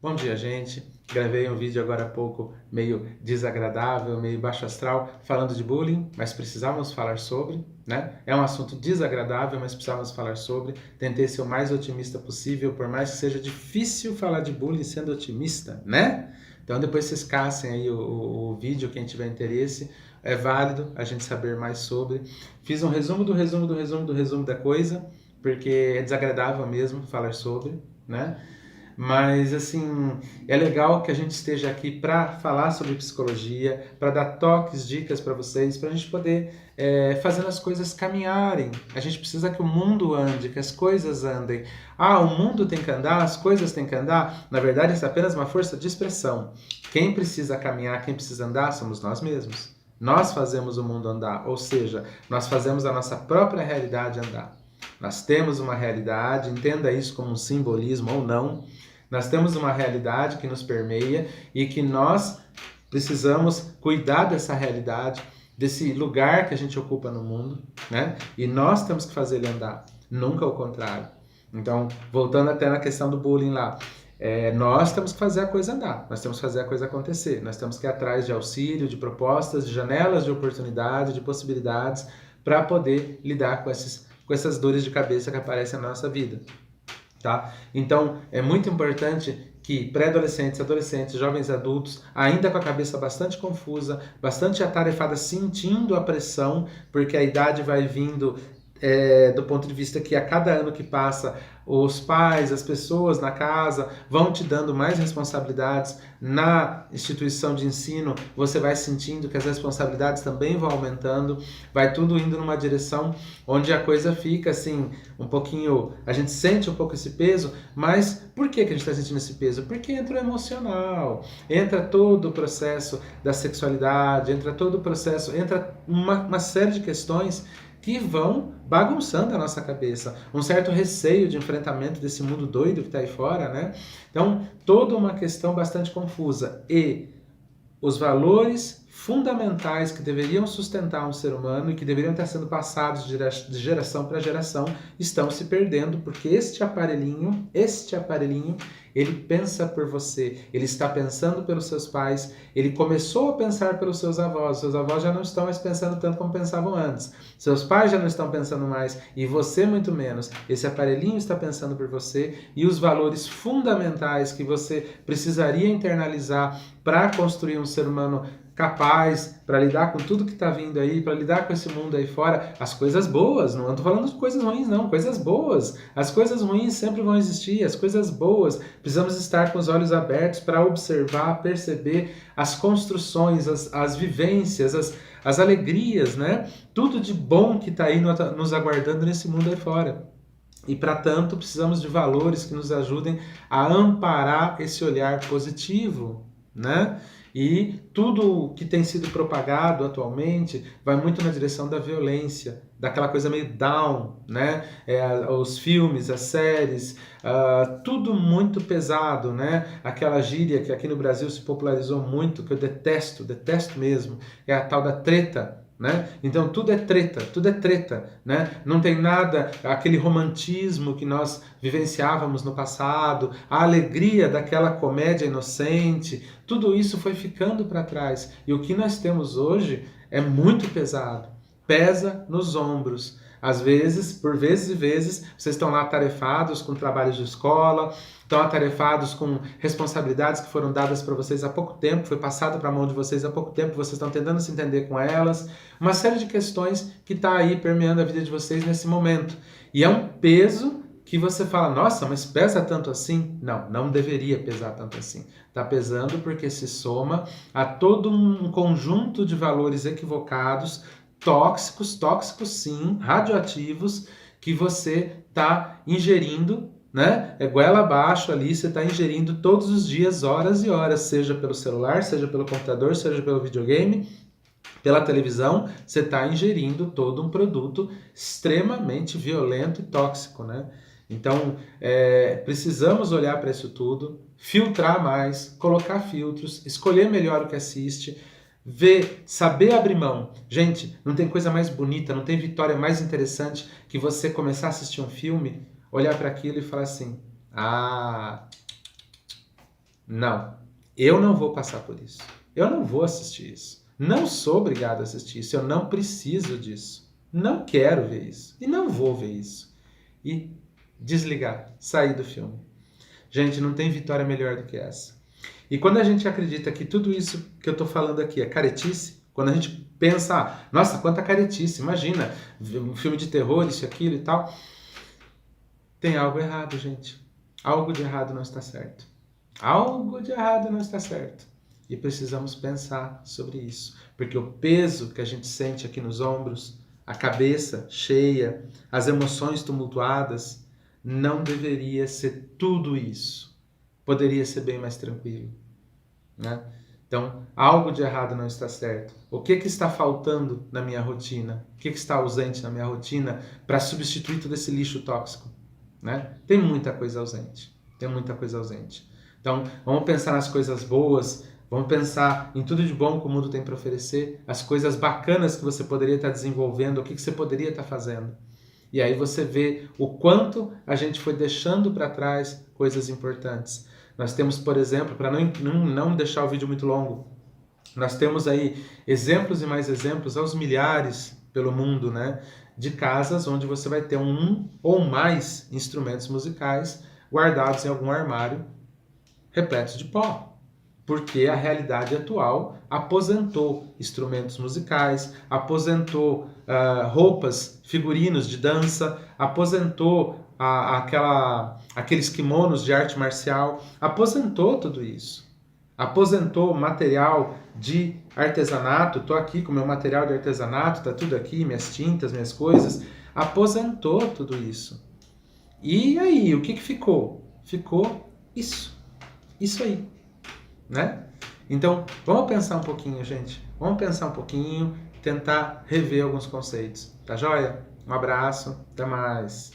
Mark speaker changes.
Speaker 1: Bom dia, gente. Gravei um vídeo agora há pouco meio desagradável, meio baixo astral, falando de bullying, mas precisávamos falar sobre, né? É um assunto desagradável, mas precisávamos falar sobre. Tentei ser o mais otimista possível, por mais que seja difícil falar de bullying sendo otimista, né? Então depois vocês caçem aí o vídeo, quem tiver interesse. É válido a gente saber mais sobre. Fiz um resumo do resumo do resumo do resumo da coisa, porque é desagradável mesmo falar sobre, né? Mas, assim, é legal que a gente esteja aqui para falar sobre psicologia, para dar toques, dicas para vocês, para a gente poder fazendo as coisas caminharem. A gente precisa que o mundo ande, que as coisas andem. Ah, o mundo tem que andar, as coisas têm que andar. Na verdade, isso é apenas uma força de expressão. Quem precisa caminhar, quem precisa andar, somos nós mesmos. Nós fazemos o mundo andar, ou seja, nós fazemos a nossa própria realidade andar. Nós temos uma realidade, entenda isso como um simbolismo ou não. Nós temos uma realidade que nos permeia e que nós precisamos cuidar dessa realidade, desse lugar que a gente ocupa no mundo, né? E nós temos que fazer ele andar, nunca o contrário. Então, voltando até na questão do bullying lá, nós temos que fazer a coisa andar, nós temos que fazer a coisa acontecer, nós temos que ir atrás de auxílio, de propostas, de janelas de oportunidade, de possibilidades para poder lidar com essas dores de cabeça que aparecem na nossa vida. Tá? Então, é muito importante que pré-adolescentes, adolescentes, jovens adultos, ainda com a cabeça bastante confusa, bastante atarefada, sentindo a pressão, porque a idade vai vindo do ponto de vista que a cada ano que passa, os pais, as pessoas na casa vão te dando mais responsabilidades. Na instituição de ensino, você vai sentindo que as responsabilidades também vão aumentando, vai tudo indo numa direção onde a coisa fica assim, um pouquinho, a gente sente um pouco esse peso, mas por que a gente está sentindo esse peso? Porque entra o emocional, entra todo o processo da sexualidade, entra todo o processo, entra uma série de questões que vão bagunçando a nossa cabeça. Um certo receio de enfrentamento desse mundo doido que está aí fora, né? Então, toda uma questão bastante confusa. E os valores fundamentais que deveriam sustentar um ser humano e que deveriam estar sendo passados de geração para geração estão se perdendo porque este aparelhinho, ele pensa por você, ele está pensando pelos seus pais, ele começou a pensar pelos seus avós já não estão mais pensando tanto como pensavam antes, seus pais já não estão pensando mais e você muito menos. Esse aparelhinho está pensando por você e os valores fundamentais que você precisaria internalizar para construir um ser humano capaz, para lidar com tudo que está vindo aí, para lidar com esse mundo aí fora, as coisas boas, não estou falando de coisas ruins não, coisas boas. As coisas ruins sempre vão existir, as coisas boas, precisamos estar com os olhos abertos para observar, perceber as construções, as vivências, as alegrias, né? Tudo de bom que está aí nos aguardando nesse mundo aí fora. E para tanto, precisamos de valores que nos ajudem a amparar esse olhar positivo, né? E tudo que tem sido propagado atualmente vai muito na direção da violência, daquela coisa meio down, né? Os filmes, as séries, tudo muito pesado, né? Aquela gíria que aqui no Brasil se popularizou muito, que eu detesto, detesto mesmo, é a tal da treta. Né? Então tudo é treta, né? Não tem nada, aquele romantismo que nós vivenciávamos no passado, a alegria daquela comédia inocente, tudo isso foi ficando para trás. E o que nós temos hoje é muito pesado, pesa nos ombros. Às vezes, por vezes e vezes, vocês estão lá atarefados com trabalhos de escola, estão atarefados com responsabilidades que foram dadas para vocês há pouco tempo, foi passado para a mão de vocês há pouco tempo, vocês estão tentando se entender com elas, uma série de questões que está aí permeando a vida de vocês nesse momento. E é um peso que você fala, nossa, mas pesa tanto assim? Não, não deveria pesar tanto assim. Está pesando porque se soma a todo um conjunto de valores equivocados, tóxicos sim, radioativos, que você está ingerindo, né? É goela abaixo ali, você está ingerindo todos os dias, horas e horas, seja pelo celular, seja pelo computador, seja pelo videogame, pela televisão, você está ingerindo todo um produto extremamente violento e tóxico, né? Então, precisamos olhar para isso tudo, filtrar mais, colocar filtros, escolher melhor o que assiste, ver, saber abrir mão. Gente, não tem coisa mais bonita, não tem vitória mais interessante que você começar a assistir um filme, olhar para aquilo e falar assim: ah, Não, eu não vou passar por isso. Eu não vou assistir isso. Não sou obrigado a assistir isso. Eu não preciso disso. Não quero ver isso. E não vou ver isso. E desligar, sair do filme. Gente, não tem vitória melhor do que essa. E quando a gente acredita que tudo isso que eu estou falando aqui é caretice, quando a gente pensa, nossa, quanta caretice, imagina, um filme de terror, isso, aquilo e tal, tem algo errado, gente. Algo de errado não está certo. Algo de errado não está certo. E precisamos pensar sobre isso. Porque o peso que a gente sente aqui nos ombros, a cabeça cheia, as emoções tumultuadas, não deveria ser tudo isso. Poderia ser bem mais tranquilo, né? Então, algo de errado não está certo. O que está faltando na minha rotina? O que está ausente na minha rotina para substituir todo esse lixo tóxico, né? Tem muita coisa ausente. Tem muita coisa ausente. Então, vamos pensar nas coisas boas, vamos pensar em tudo de bom que o mundo tem para oferecer, as coisas bacanas que você poderia estar desenvolvendo, o que você poderia estar fazendo. E aí você vê o quanto a gente foi deixando para trás coisas importantes. Nós temos, por exemplo, para não deixar o vídeo muito longo, nós temos aí exemplos e mais exemplos aos milhares pelo mundo, né? De casas onde você vai ter um ou mais instrumentos musicais guardados em algum armário repletos de pó. Porque a realidade atual aposentou instrumentos musicais, aposentou roupas, figurinos de dança, aposentou aqueles kimonos de arte marcial, aposentou tudo isso. Aposentou material de artesanato, estou aqui com meu material de artesanato, está tudo aqui, minhas tintas, minhas coisas. Aposentou tudo isso. E aí, o que ficou? Ficou isso. Isso aí. Né? Então, vamos pensar um pouquinho, gente. Vamos pensar um pouquinho, tentar rever alguns conceitos. Tá joia? Um abraço, até mais.